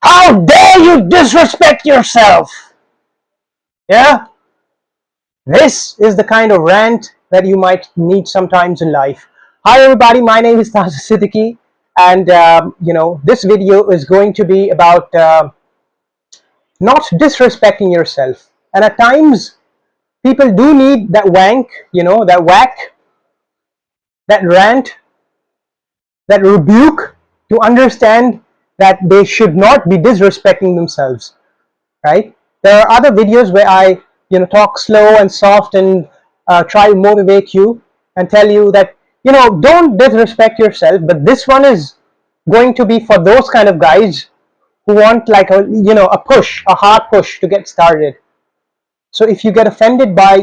How dare you disrespect yourself? Yeah? This is the kind of rant that you might need sometimes in life. Hi everybody, my name is Taza Siddiqui, and this video is going to be about not disrespecting yourself. And at times, people do need that wank, that whack, that rant, that rebuke to understand that they should not be disrespecting themselves, right? There are other videos where I talk slow and soft and try to motivate you and tell you that don't disrespect yourself, but this one is going to be for those kind of guys who want like a push, a hard push to get started. So if you get offended by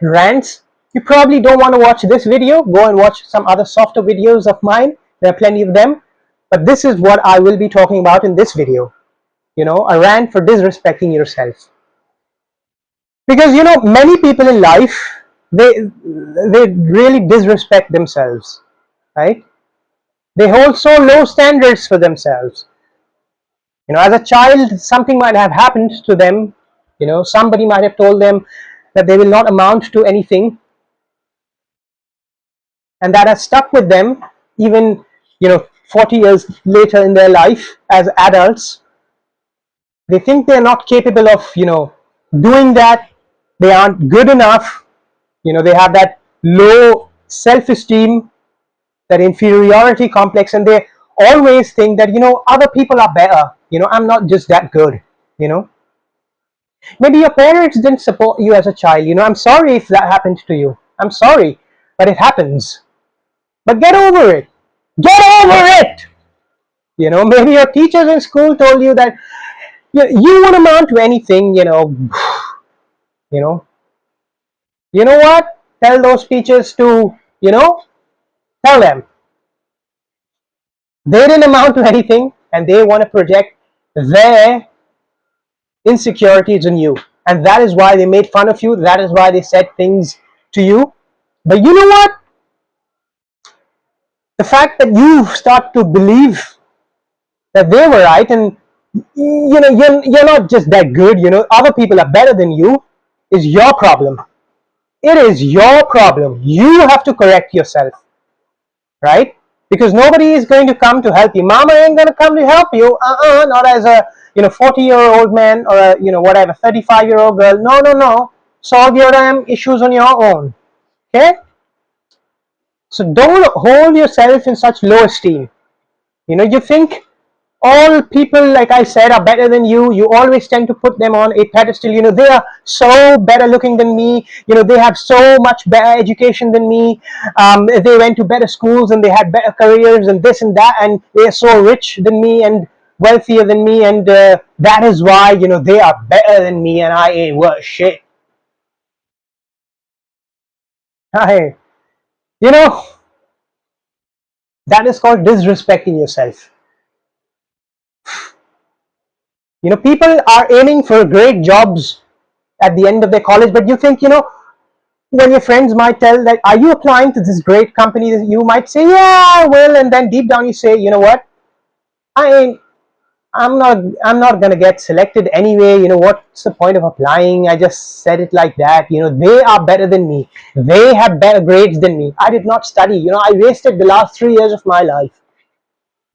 rants, you probably don't want to watch this video. Go and watch some other softer videos of mine. There are plenty of them, but this is what I will be talking about in this video. A rant for disrespecting yourself. Because many people in life, they really disrespect themselves, right? They hold so low standards for themselves. As a child, something might have happened to them. Somebody might have told them that they will not amount to anything, and that has stuck with them even 40 years later in their life as adults. They think they're not capable of doing that. They aren't good enough. They have that low self-esteem, that inferiority complex, and they always think that other people are better. I'm not just that good. Maybe your parents didn't support you as a child. I'm sorry if that happened to you. I'm sorry, but it happens. But get over it. Get over it. Maybe your teachers in school told you that you won't amount to anything. You know what? Tell those teachers to tell them they didn't amount to anything, and they want to project their insecurities on you, and that is why they made fun of you. That is why they said things to you. But you know what? The fact that you start to believe that they were right, and you're not just that good, other people are better than you, is your problem. It is your problem. You have to correct yourself, right? Because nobody is going to come to help you. Mama ain't going to come to help you. Not as a 40-year-old man or a whatever 35-year-old girl. No. Solve your damn issues on your own. Okay? So don't hold yourself in such low esteem. You think all people, like I said, are better than you. You always tend to put them on a pedestal. They are so better looking than me. They have so much better education than me. They went to better schools and they had better careers and this and that, and they are so rich than me and wealthier than me, and that is why they are better than me and I ain't worth shit. That is called disrespecting yourself. People are aiming for great jobs at the end of their college, but you think, when your friends might tell that, are you applying to this great company? You might say, yeah, I will, and then deep down you say, you know what? I'm not gonna get selected anyway. What's the point of applying? I just said it like that. They are better than me. They have better grades than me. I did not study. I wasted the last 3 years of my life,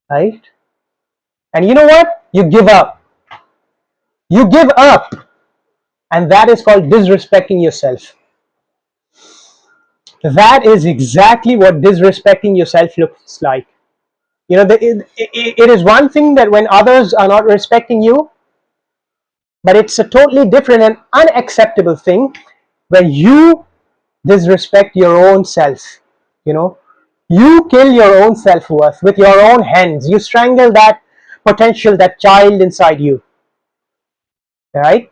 right? And you know what? You give up. You give up. And that is called disrespecting yourself. That is exactly what disrespecting yourself looks like. It is one thing that when others are not respecting you, but it's a totally different and unacceptable thing when you disrespect your own self. You kill your own self-worth with your own hands. You strangle that potential, that child inside you, right?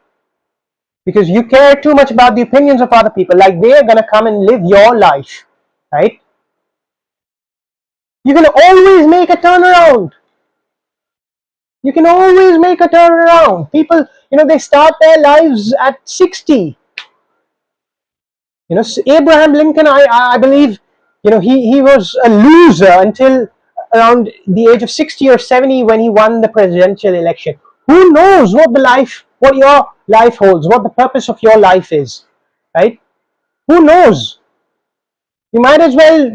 Because you care too much about the opinions of other people, like they are going to come and live your life, right? You can always make a turnaround. You can always make a turnaround. People, they start their lives at 60. Abraham Lincoln, I believe, he was a loser until around the age of 60 or 70 when he won the presidential election. Who knows what your life holds, what the purpose of your life is, right? Who knows? You might as well,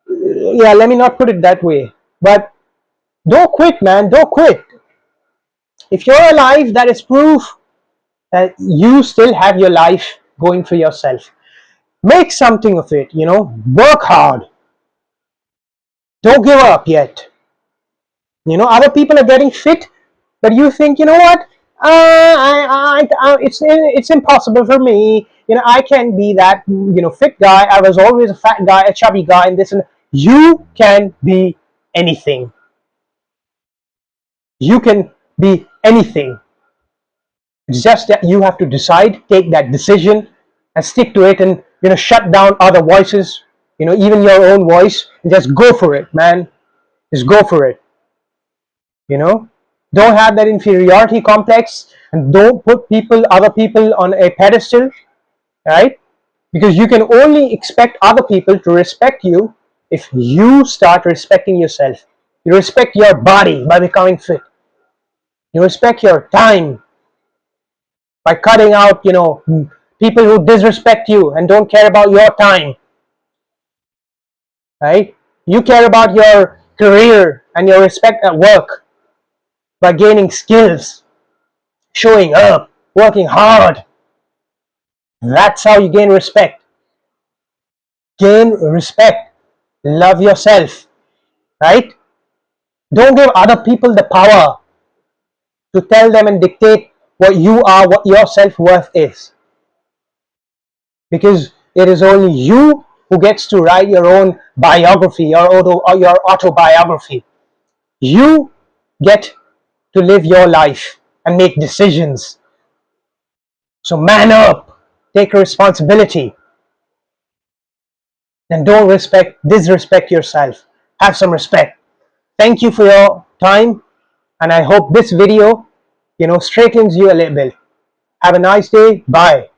yeah, let me not put it that way, but don't quit, man. Don't quit. If you're alive, that is proof that you still have your life going for yourself. Make something of it, work hard. Don't give up yet. Other people are getting fit, but you think, you know what? It's impossible for me. I can't be that, fit guy. I was always a fat guy, a chubby guy, and this and that. You can be anything. You can be anything. It's just that you have to decide, take that decision, and stick to it, and shut down other voices. Even your own voice. And just go for it, man. Just go for it. Don't have that inferiority complex, and don't put other people on a pedestal, right? Because you can only expect other people to respect you if you start respecting yourself. You respect your body by becoming fit. You respect your time by cutting out, people who disrespect you and don't care about your time, right? You care about your career and your respect at work by gaining skills, showing up, working hard. That's how you gain respect. Gain respect. Love yourself, right? Don't give other people the power to tell them and dictate what you are, what your self-worth is. Because it is only you who gets to write your own biography or your autobiography. You get to live your life and make decisions. So man up, take responsibility, and don't disrespect yourself. Have some respect. Thank you for your time, and I hope this video, straightens you a little bit. Have a nice day. Bye.